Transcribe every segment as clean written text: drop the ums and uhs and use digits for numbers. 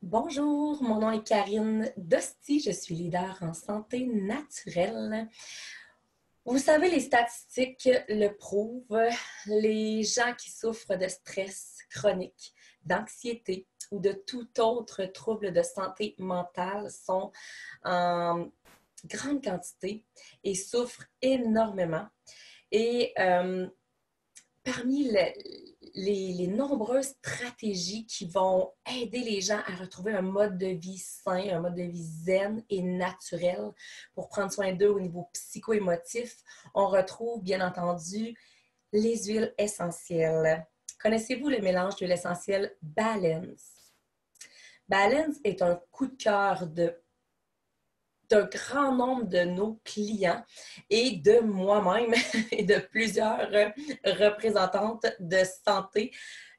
Bonjour, mon nom est Karine Dosti, je suis leader en santé naturelle. Vous savez, les statistiques le prouvent, les gens qui souffrent de stress chronique, d'anxiété ou de tout autre trouble de santé mentale sont en grande quantité et souffrent énormément. Et parmi les nombreuses stratégies qui vont aider les gens à retrouver un mode de vie sain, un mode de vie zen et naturel pour prendre soin d'eux au niveau psycho-émotif, on retrouve bien entendu les huiles essentielles. Connaissez-vous le mélange d'huile essentielle Balance? Balance est un coup de cœur d'un grand nombre de nos clients et de moi-même et de plusieurs représentantes de santé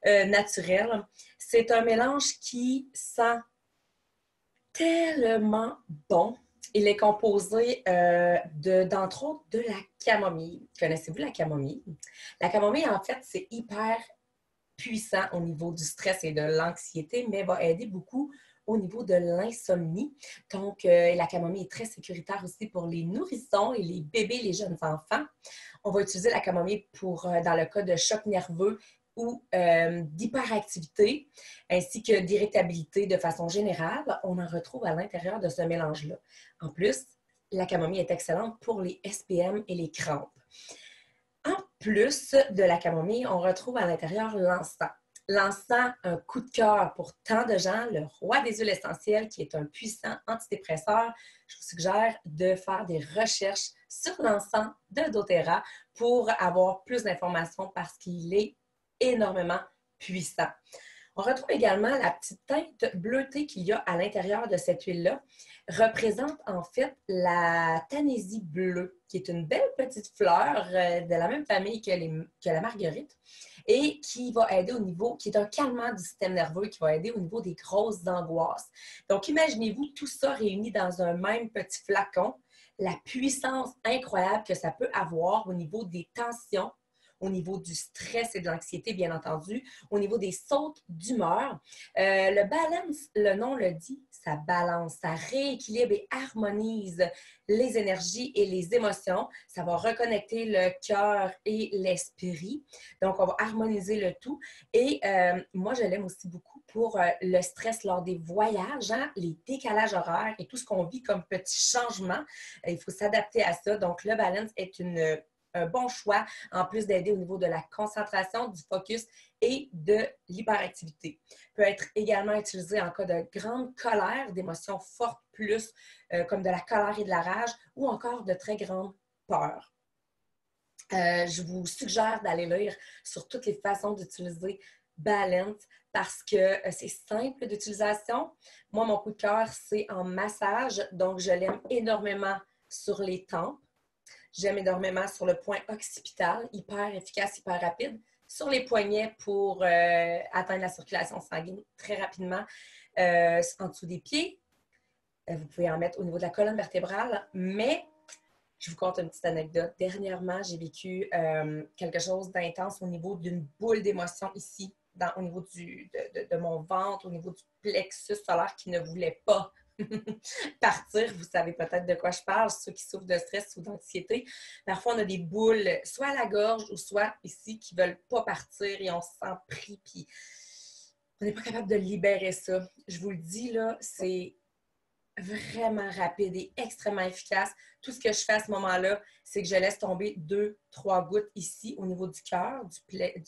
naturelle. C'est un mélange qui sent tellement bon. Il est composé d'entre autres, de la camomille. Connaissez-vous la camomille? La camomille, en fait, c'est hyper puissant au niveau du stress et de l'anxiété, mais va aider beaucoup au niveau de l'insomnie. Donc, la camomille est très sécuritaire aussi pour les nourrissons et les bébés, les jeunes enfants. On va utiliser la camomille dans le cas de choc nerveux ou d'hyperactivité, ainsi que d'irritabilité de façon générale. On en retrouve à l'intérieur de ce mélange-là. En plus, la camomille est excellente pour les SPM et les crampes. En plus de la camomille, on retrouve à l'intérieur l'encens. L'encens, un coup de cœur pour tant de gens, le roi des huiles essentielles qui est un puissant antidépresseur. Je vous suggère de faire des recherches sur l'encens de doTERRA pour avoir plus d'informations parce qu'il est énormément puissant. On retrouve également la petite teinte bleutée qu'il y a à l'intérieur de cette huile-là, représente en fait la Tanésie bleue, qui est une belle petite fleur de la même famille que la marguerite et qui va aider au niveau, qui est un calmant du système nerveux, qui va aider au niveau des grosses angoisses. Donc, imaginez-vous tout ça réuni dans un même petit flacon, la puissance incroyable que ça peut avoir au niveau des tensions, au niveau du stress et de l'anxiété, bien entendu, au niveau des sautes d'humeur. Le balance, le nom le dit, ça balance, ça rééquilibre et harmonise les énergies et les émotions. Ça va reconnecter le cœur et l'esprit. Donc, on va harmoniser le tout. Et moi, je l'aime aussi beaucoup pour le stress lors des voyages, hein, les décalages horaires et tout ce qu'on vit comme petits changements. Il faut s'adapter à ça. Donc, le balance est un bon choix, en plus d'aider au niveau de la concentration, du focus et de l'hyperactivité. Peut être également utilisé en cas de grande colère, d'émotions fortes plus, comme de la colère et de la rage, ou encore de très grande peur. Je vous suggère d'aller lire sur toutes les façons d'utiliser Balance parce que c'est simple d'utilisation. Moi, mon coup de cœur, c'est en massage, donc je l'aime énormément sur les tempes. J'aime énormément sur le point occipital, hyper efficace, hyper rapide. Sur les poignets pour atteindre la circulation sanguine très rapidement en dessous des pieds. Vous pouvez en mettre au niveau de la colonne vertébrale, mais je vous conte une petite anecdote. Dernièrement, j'ai vécu quelque chose d'intense au niveau d'une boule d'émotion ici, au niveau de mon ventre, au niveau du plexus solaire qui ne voulait pas partir. Vous savez peut-être de quoi je parle, ceux qui souffrent de stress ou d'anxiété. Parfois, on a des boules, soit à la gorge ou soit ici, qui ne veulent pas partir et on se sent pris, puis on n'est pas capable de libérer ça. Je vous le dis, là, c'est vraiment rapide et extrêmement efficace. Tout ce que je fais à ce moment-là, c'est que je laisse tomber 2, 3 gouttes ici au niveau du cœur,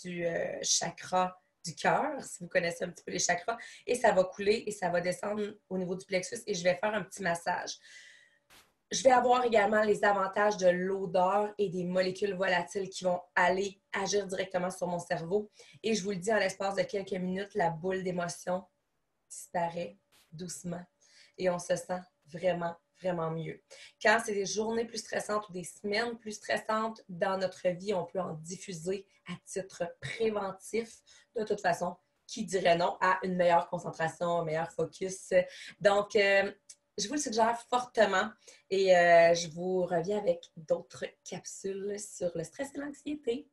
du chakra du cœur, si vous connaissez un petit peu les chakras, et ça va couler et ça va descendre au niveau du plexus et je vais faire un petit massage. Je vais avoir également les avantages de l'odeur et des molécules volatiles qui vont aller agir directement sur mon cerveau. Et je vous le dis, en l'espace de quelques minutes, la boule d'émotion disparaît doucement et on se sent vraiment, vraiment mieux. Quand c'est des journées plus stressantes ou des semaines plus stressantes dans notre vie, on peut en diffuser à titre préventif. De toute façon, qui dirait non à une meilleure concentration, un meilleur focus? Donc, je vous le suggère fortement et je vous reviens avec d'autres capsules sur le stress et l'anxiété.